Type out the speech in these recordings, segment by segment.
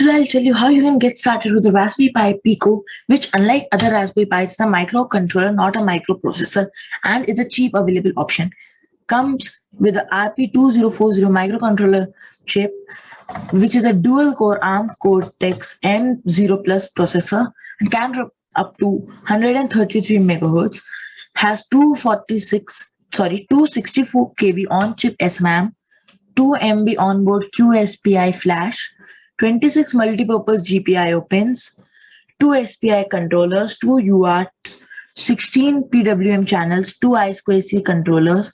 Today I'll tell you how you can get started with the Raspberry Pi Pico, which unlike other Raspberry Pis is a microcontroller, not a microprocessor, and is a cheap available option. Comes with the RP2040 microcontroller chip, which is a dual-core Arm Cortex-M0 Plus processor and can run up to 133 MHz, has 264 KB on-chip SRAM, 2 MB onboard QSPI Flash, 26 multipurpose GPIO pins, 2 SPI controllers, 2 UARTs, 16 PWM channels, 2 I2C controllers,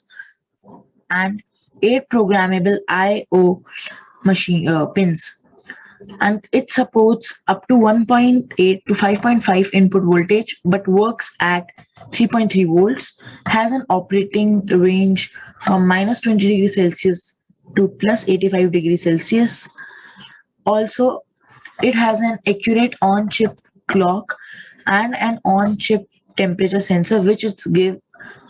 and 8 programmable I/O machine pins. And it supports up to 1.8 to 5.5 input voltage, but works at 3.3 volts, has an operating range from minus 20 degrees Celsius to plus 85 degrees Celsius. Also, it has an accurate on-chip clock and an on-chip temperature sensor, which give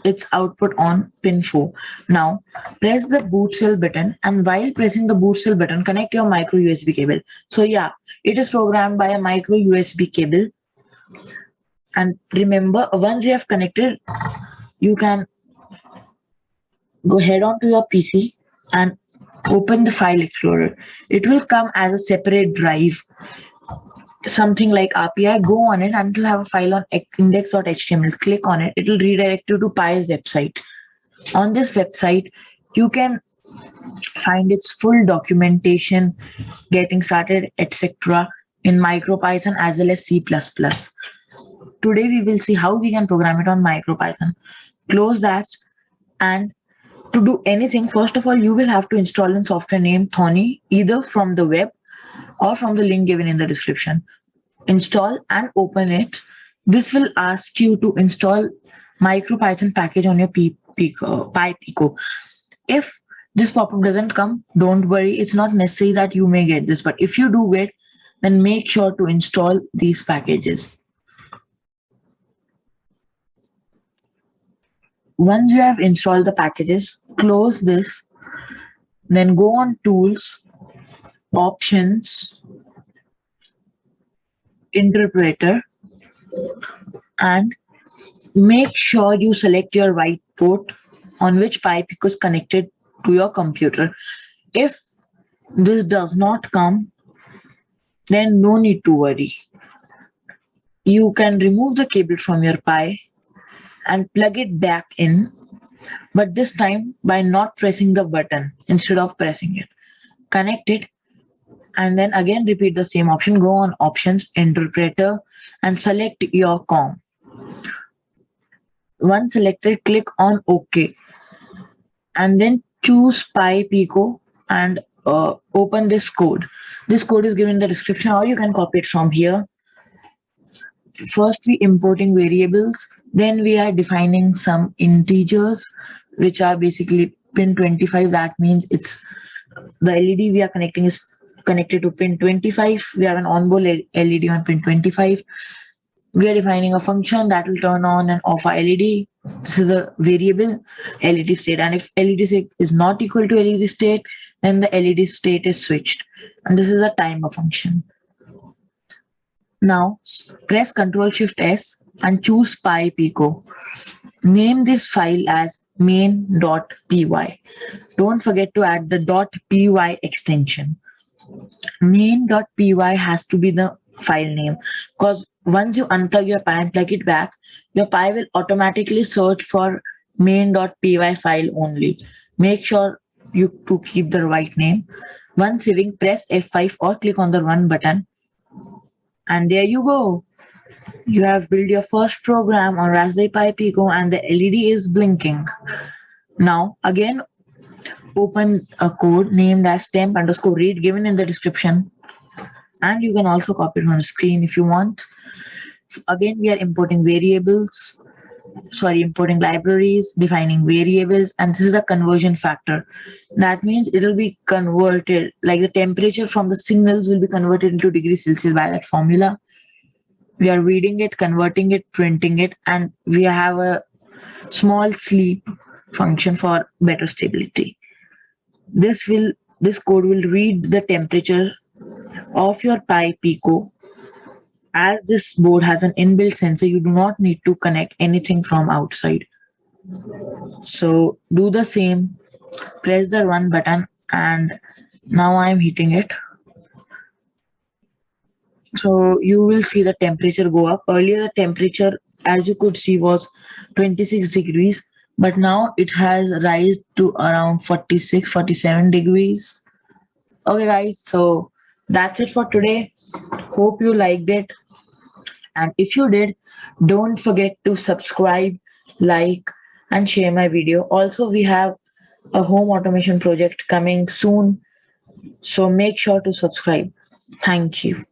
its output on pin 4. Now, press the boot cell button, and while pressing the boot cell button, connect your micro USB cable. So yeah, it is programmed by a micro USB cable. And remember, once you have connected, you can go head on to your PC and open the file explorer. It will come as a separate drive, something like RPI. Go on it and it will have a file on index.html. Click on it. It will redirect you to Pi's website. On this website, you can find its full documentation, getting started, etc. in MicroPython as well as C++. Today we will see how we can program it on MicroPython. Close that, and to do anything, first of all, you will have to install a software named Thonny, either from the web or from the link given in the description. Install and open it. This will ask you to install MicroPython package on your Pi Pico. If this pop-up doesn't come, don't worry. It's not necessary that you may get this, but if you do get, then make sure to install these packages. Once you have installed the packages, close this, then go on Tools, Options, Interpreter, and make sure you select your right port on which Pi Pico is connected to your computer. If this does not come, then no need to worry. You can remove the cable from your Pi and plug it back in, but this time by not pressing the button instead of pressing it. Connect it, and then again repeat the same option. Go on Options, Interpreter, and select your COM. Once selected, click on OK, and then choose Pi Pico and open this code. This code is given in the description, or you can copy it from here. First, we importing variables, then we are defining some integers, which are basically pin 25. That means it's the LED we are connecting is connected to pin 25. We have an onboard LED on pin 25. We are defining a function that will turn on and off our LED. This is the variable LED state, and if LED state is not equal to LED state, then the LED state is switched, and this is a timer function. Now press Ctrl+Shift+S and choose Pi Pico. Name this file as main.py. Don't forget to add the .py extension. Main.py has to be the file name, because once you unplug your Pi and plug it back, your Pi will automatically search for main.py file only. Make sure you to keep the right name. Once saving, press F5 or click on the Run button. And there you go. You have built your first program on Raspberry Pi Pico, and the LED is blinking. Now, again, open a code named as temp_read given in the description. And you can also copy it on the screen if you want. Again, we are importing importing libraries, defining variables, and this is a conversion factor. That means it will be converted, like the temperature from the signals will be converted into degrees Celsius by that formula. We are reading it, converting it, printing it, and we have a small sleep function for better stability. This code will read the temperature of your Pi Pico. As this board has an inbuilt sensor, you do not need to connect anything from outside. So do the same, press the run button, and now I'm heating it. So you will see the temperature go up. Earlier the temperature, as you could see, was 26 degrees, but now it has rise to around 46, 47 degrees. Okay guys, so that's it for today. Hope you liked it. And if you did, don't forget to subscribe, like, and share my video. Also, we have a home automation project coming soon, so make sure to subscribe. Thank you.